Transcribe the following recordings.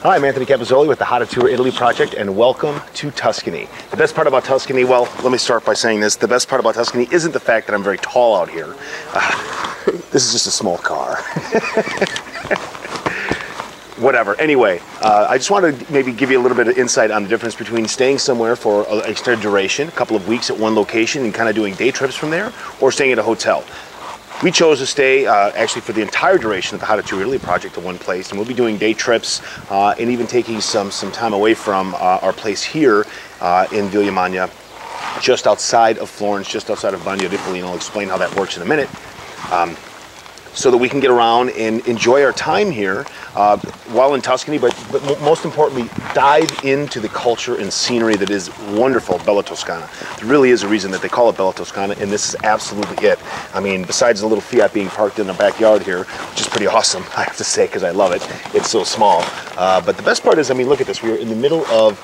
Hi, I'm Anthony Capizzoli with the How to Tour Italy project, and welcome to Tuscany. The best part about Tuscany, well, let me start by saying this. The best part about Tuscany isn't the fact that I'm very tall out here. This is just a small car. Whatever. Anyway, I just wanted to maybe give you a little bit of insight on the difference between staying somewhere for an extended duration, a couple of weeks at one location and kind of doing day trips from there, or staying at a hotel. We chose to stay actually for the entire duration of the How to Tour Italy project at one place, and we'll be doing day trips and even taking some time away from our place here in Viglia, just outside of Florence, just outside of Bagno d'Ipoli, and I'll explain how that works in a minute. So that we can get around and enjoy our time here while in Tuscany, but most importantly, dive into the culture and scenery that is wonderful, Bella Toscana. There really is a reason that they call it Bella Toscana, and this is absolutely it. I mean, besides the little Fiat being parked in the backyard here, which is pretty awesome, I have to say, because I love it. It's so small. But the best part is, I mean, look at this. We are in the middle of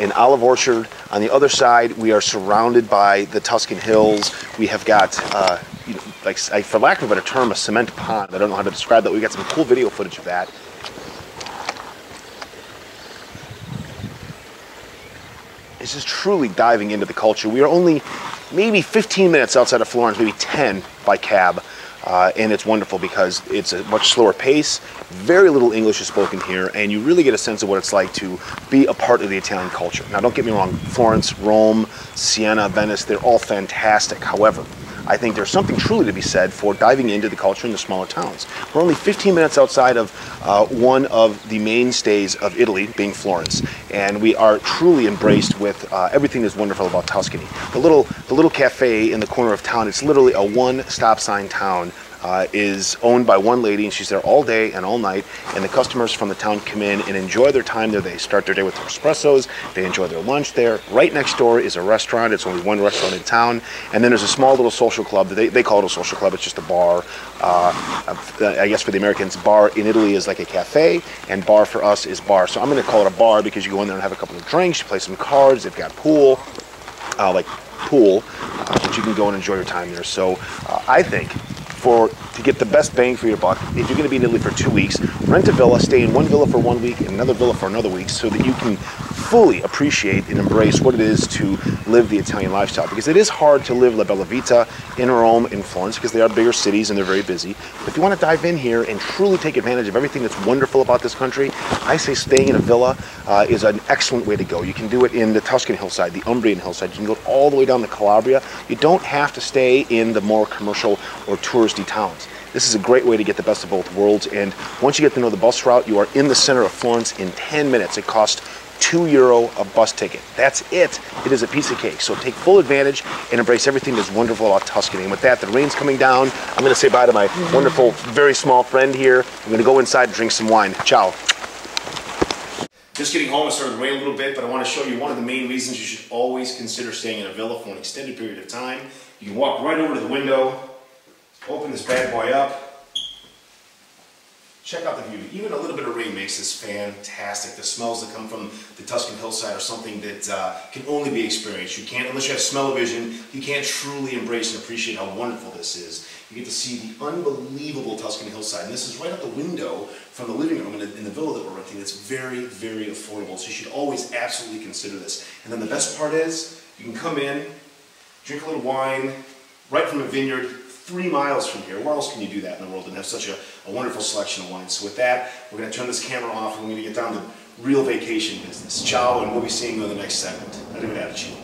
an olive orchard. On the other side, we are surrounded by the Tuscan hills. We have got, you know, like, for lack of a better term, a cement pond. I don't know how to describe that. We got some cool video footage of that. It's just truly diving into the culture. We are only maybe 15 minutes outside of Florence, maybe 10 by cab. And it's wonderful because it's a much slower pace, very little English is spoken here, and you really get a sense of what it's like to be a part of the Italian culture. Now, don't get me wrong, Florence, Rome, Siena, Venice, they're all fantastic. However, I think there's something truly to be said for diving into the culture in the smaller towns. We're only 15 minutes outside of one of the mainstays of Italy, being Florence, and we are truly embraced with everything that's wonderful about Tuscany. The little cafe in the corner of town, it's literally a one-stop sign town. Is owned by one lady, and she's there all day and all night, and the customers from the town come in and enjoy their time there. They start their day with their espressos, they enjoy their lunch there. Right next door is a restaurant. It's only one restaurant in town, and then there's a small little social club. They call it a social club. It's just a bar. I guess for the Americans, bar in Italy is like a cafe, and bar for us is bar. So I'm going to call it a bar because you go in there and have a couple of drinks, you play some cards, they've got pool, but you can go and enjoy your time there. So I think to get the best bang for your buck, if you're going to be in Italy for 2 weeks, rent a villa, stay in one villa for 1 week and another villa for another week, so that you can fully appreciate and embrace what it is to live the Italian lifestyle. Because it is hard to live La Bella Vita in Rome and Florence, because they are bigger cities and they're very busy. But if you want to dive in here and truly take advantage of everything that's wonderful about this country, I say staying in a villa is an excellent way to go. You can do it in the Tuscan hillside, the Umbrian hillside. You can go all the way down to Calabria. You don't have to stay in the more commercial or touristy towns. This is a great way to get the best of both worlds, and once you get to know the bus route, you are in the center of Florence in 10 minutes. It costs €2 a bus ticket. That's it. It is a piece of cake. So take full advantage and embrace everything that's wonderful about Tuscany. And with that, the rain's coming down. I'm going to say bye to my wonderful, very small friend here. I'm going to go inside and drink some wine. Ciao. Just getting home, it started to rain a little bit, but I want to show you one of the main reasons you should always consider staying in a villa for an extended period of time. You can walk right over to the window, open this bad boy up, check out the view. Even a little bit of rain makes this fantastic. The smells that come from the Tuscan hillside are something that can only be experienced. You can't, unless you have smell-o-vision, you can't truly embrace and appreciate how wonderful this is. You get to see the unbelievable Tuscan hillside, and this is right out the window from the living room in the villa that we're renting. It's very, very affordable, so you should always absolutely consider this. And then the best part is, you can come in, drink a little wine, right from a vineyard, 3 miles from here. Where else can you do that in the world and have such a wonderful selection of wines? So with that, we're going to turn this camera off and we're going to get down to real vacation business. Ciao, and we'll be seeing you in the next segment. Arrivederci.